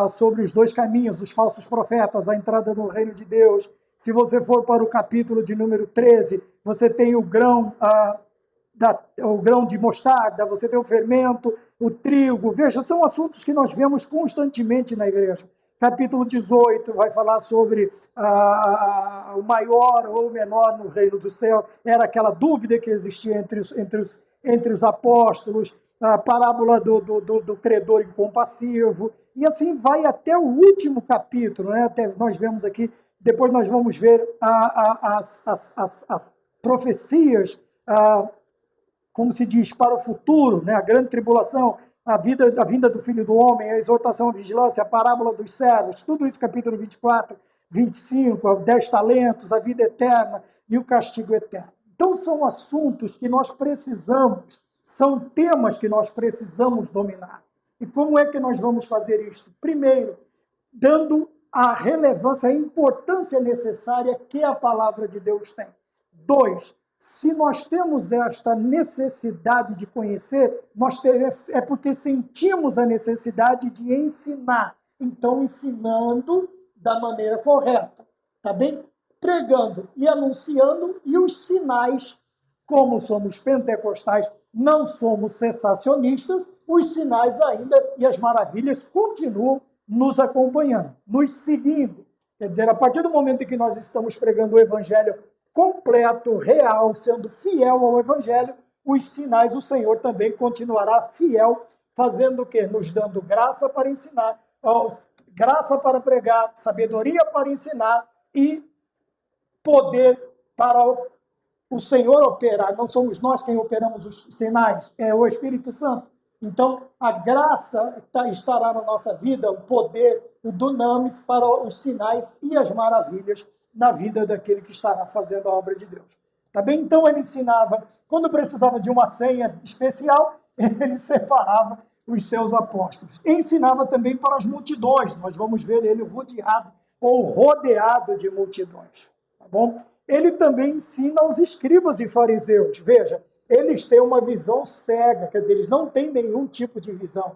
sobre os dois caminhos, os falsos profetas, a entrada no reino de Deus. Se você for para o capítulo de número 13, você tem o grão de mostarda, você tem o fermento, o trigo. Veja, são assuntos que nós vemos constantemente na igreja. Capítulo 18 vai falar sobre o maior ou o menor no reino do céu. Era aquela dúvida que existia entre os apóstolos, a parábola do credor incompassivo, e assim vai até o último capítulo, né? Até nós vemos aqui, depois nós vamos ver as profecias, como se diz, para o futuro, né? A grande tribulação, a vinda do Filho do Homem, a exortação à vigilância, a parábola dos servos, tudo isso, capítulo 24, 25, 10 talentos, a vida eterna e o castigo eterno. Então, são assuntos que nós precisamos, são temas que nós precisamos dominar. E como é que nós vamos fazer isto? Primeiro, dando a relevância, a importância necessária que a palavra de Deus tem. 2, se nós temos esta necessidade de conhecer, é porque sentimos a necessidade de ensinar. Então, ensinando da maneira correta, tá bem? Pregando e anunciando, e os sinais, como somos pentecostais, não somos cessacionistas, os sinais ainda e as maravilhas continuam nos acompanhando, nos seguindo. Quer dizer, a partir do momento em que nós estamos pregando o evangelho completo, real, sendo fiel ao evangelho, os sinais, o Senhor também continuará fiel, fazendo o quê? Nos dando graça para ensinar, graça para pregar, sabedoria para ensinar e poder para o Senhor operar. Não somos nós quem operamos os sinais, é o Espírito Santo. Então, a graça estará na nossa vida, o poder, o dunamis para os sinais e as maravilhas na vida daquele que estará fazendo a obra de Deus. Tá bem? Então, ele ensinava, quando precisava de uma senha especial, ele separava os seus apóstolos. E ensinava também para as multidões. Nós vamos ver ele rodeado ou rodeado de multidões. Tá bom? Ele também ensina aos escribas e fariseus. Veja, eles têm uma visão cega, quer dizer, eles não têm nenhum tipo de visão.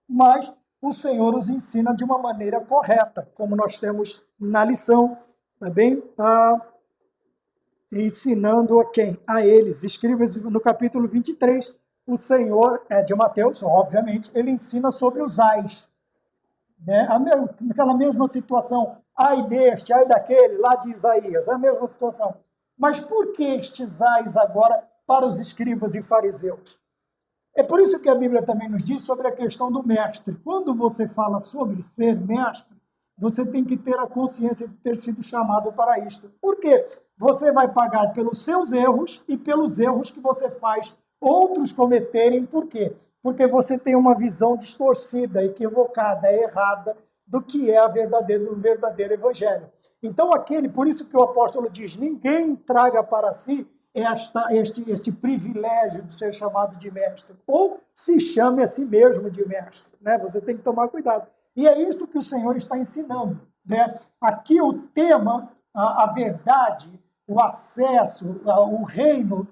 Mas o Senhor os ensina de uma maneira correta, como nós temos na lição, tá bem? Ensinando a quem? A eles, escribas, no capítulo 23, o Senhor, de Mateus, obviamente, ele ensina sobre os ais. Né? Aquela mesma situação, ai deste, ai daquele, lá de Isaías, é a mesma situação. Mas por que estes ais agora para os escribas e fariseus? É por isso que a Bíblia também nos diz sobre a questão do mestre. Quando você fala sobre ser mestre, você tem que ter a consciência de ter sido chamado para isto. Por quê? Você vai pagar pelos seus erros e pelos erros que você faz outros cometerem. Por quê? Porque você tem uma visão distorcida, equivocada, errada do que é o verdadeiro evangelho. Então, por isso que o apóstolo diz, ninguém traga para si este privilégio de ser chamado de mestre, ou se chame a si mesmo de mestre, né? Você tem que tomar cuidado. E é isto que o Senhor está ensinando, né? Aqui o tema, a verdade, o acesso, o reino,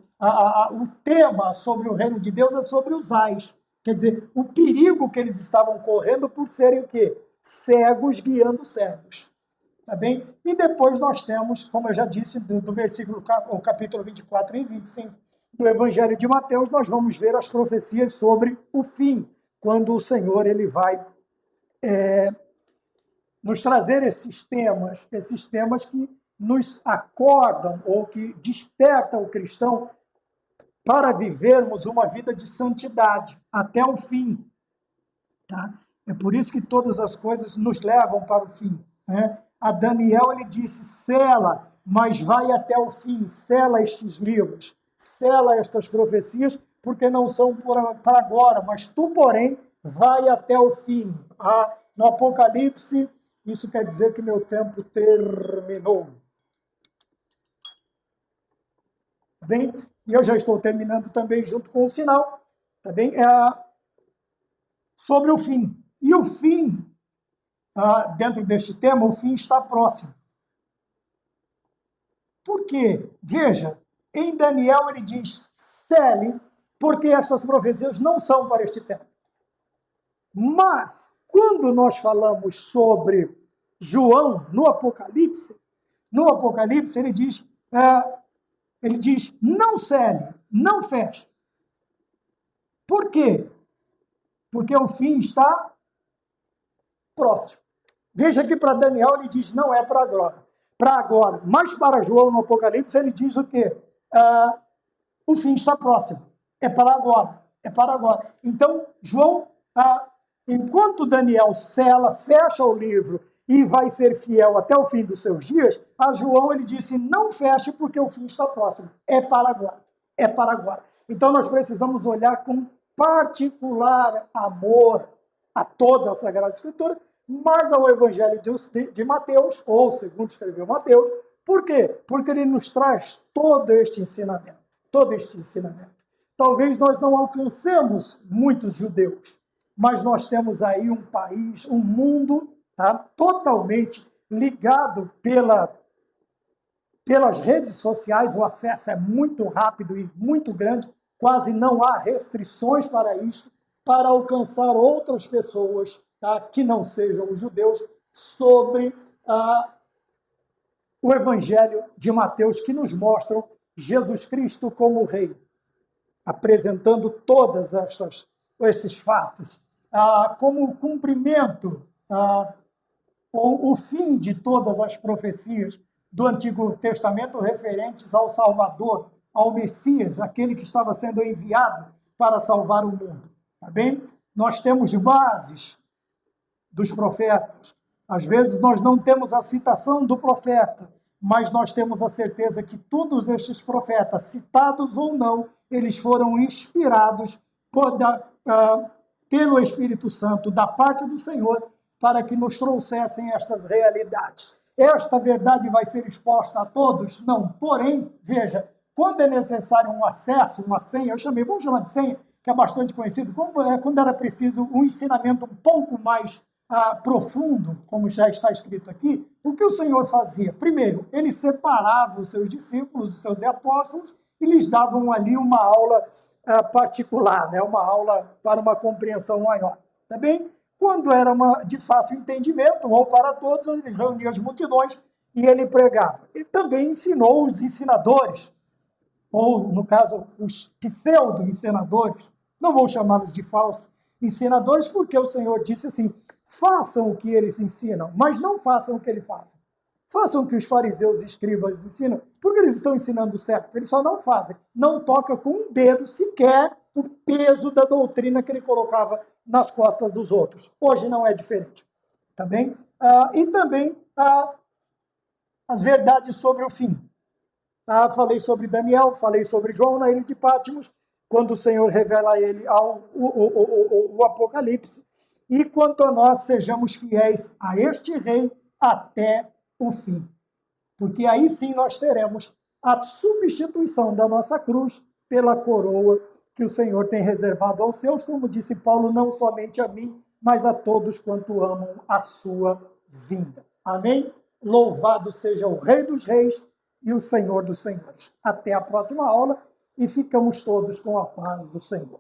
o tema sobre o reino de Deus é sobre os ais. Quer dizer, o perigo que eles estavam correndo por serem o quê? Cegos guiando cegos. Tá bem? E depois nós temos, como eu já disse, do versículo, o capítulo 24 e 25 do Evangelho de Mateus, nós vamos ver as profecias sobre o fim, quando o Senhor ele vai nos trazer esses temas que nos acordam ou que despertam o cristão para vivermos uma vida de santidade até o fim. Tá? É por isso que todas as coisas nos levam para o fim. Né? A Daniel, ele disse, sela, mas vai até o fim, sela estes livros, sela estas profecias, porque não são para agora, mas tu, porém, vai até o fim. No Apocalipse, isso quer dizer que meu tempo terminou. Tá bem? E eu já estou terminando também junto com o sinal, tá bem? Sobre o fim. E o fim, dentro deste tema, o fim está próximo. Por quê? Veja, em Daniel ele diz, cele, porque estas profecias não são para este tempo. Mas, quando nós falamos sobre João no Apocalipse ele diz, não cele, não feche. Por quê? Porque o fim está próximo. Veja que para Daniel ele diz, não é para agora. Mas para João no Apocalipse ele diz o quê? O fim está próximo. É para agora. Então, João, enquanto Daniel sela, fecha o livro e vai ser fiel até o fim dos seus dias, a João ele disse, não feche porque o fim está próximo. É para agora. Então, nós precisamos olhar com particular amor a toda a Sagrada Escritura, mas ao Evangelho de Mateus, ou segundo escreveu Mateus. Por quê? Porque ele nos traz todo este ensinamento. Talvez nós não alcancemos muitos judeus, mas nós temos aí um país, um mundo, tá, totalmente ligado pelas redes sociais. O acesso é muito rápido e muito grande, quase não há restrições para isso, para alcançar outras pessoas, tá, que não sejam os judeus, sobre o Evangelho de Mateus, que nos mostram Jesus Cristo como Rei, apresentando todos esses fatos, como cumprimento, ou o fim de todas as profecias do Antigo Testamento referentes ao Salvador, ao Messias, aquele que estava sendo enviado para salvar o mundo. Tá bem? Nós temos bases dos profetas. Às vezes nós não temos a citação do profeta, mas nós temos a certeza que todos estes profetas, citados ou não, eles foram inspirados pelo Espírito Santo, da parte do Senhor, para que nos trouxessem estas realidades. Esta verdade vai ser exposta a todos? Não. Porém, veja, quando é necessário um acesso, uma senha, vamos chamar de senha, que é bastante conhecido, quando era preciso um ensinamento um pouco mais profundo, como já está escrito aqui, o que o Senhor fazia? Primeiro, ele separava os seus discípulos, os seus apóstolos, e lhes davam ali uma aula particular, né? Uma aula para uma compreensão maior. Tá bem? Quando era de fácil entendimento, ou para todos, ele reunia as multidões e ele pregava. E também ensinou os ensinadores, ou, no caso, os pseudo-ensinadores. Não vou chamá-los de falsos ensinadores, porque o Senhor disse assim, façam o que eles ensinam, mas não façam o que ele faz. Façam o que os fariseus e escribas ensinam, porque eles estão ensinando certo. Eles só não fazem. Não toca com um dedo sequer o peso da doutrina que ele colocava nas costas dos outros. Hoje não é diferente. Tá bem? E também as verdades sobre o fim. Falei sobre Daniel, falei sobre João na ilha de Patmos, quando o Senhor revela a ele o Apocalipse. E quanto a nós, sejamos fiéis a este rei até o fim. Porque aí sim nós teremos a substituição da nossa cruz pela coroa que o Senhor tem reservado aos seus, como disse Paulo, não somente a mim, mas a todos quanto amam a sua vinda. Amém? Louvado seja o Rei dos Reis e o Senhor dos Senhores. Até a próxima aula e ficamos todos com a paz do Senhor.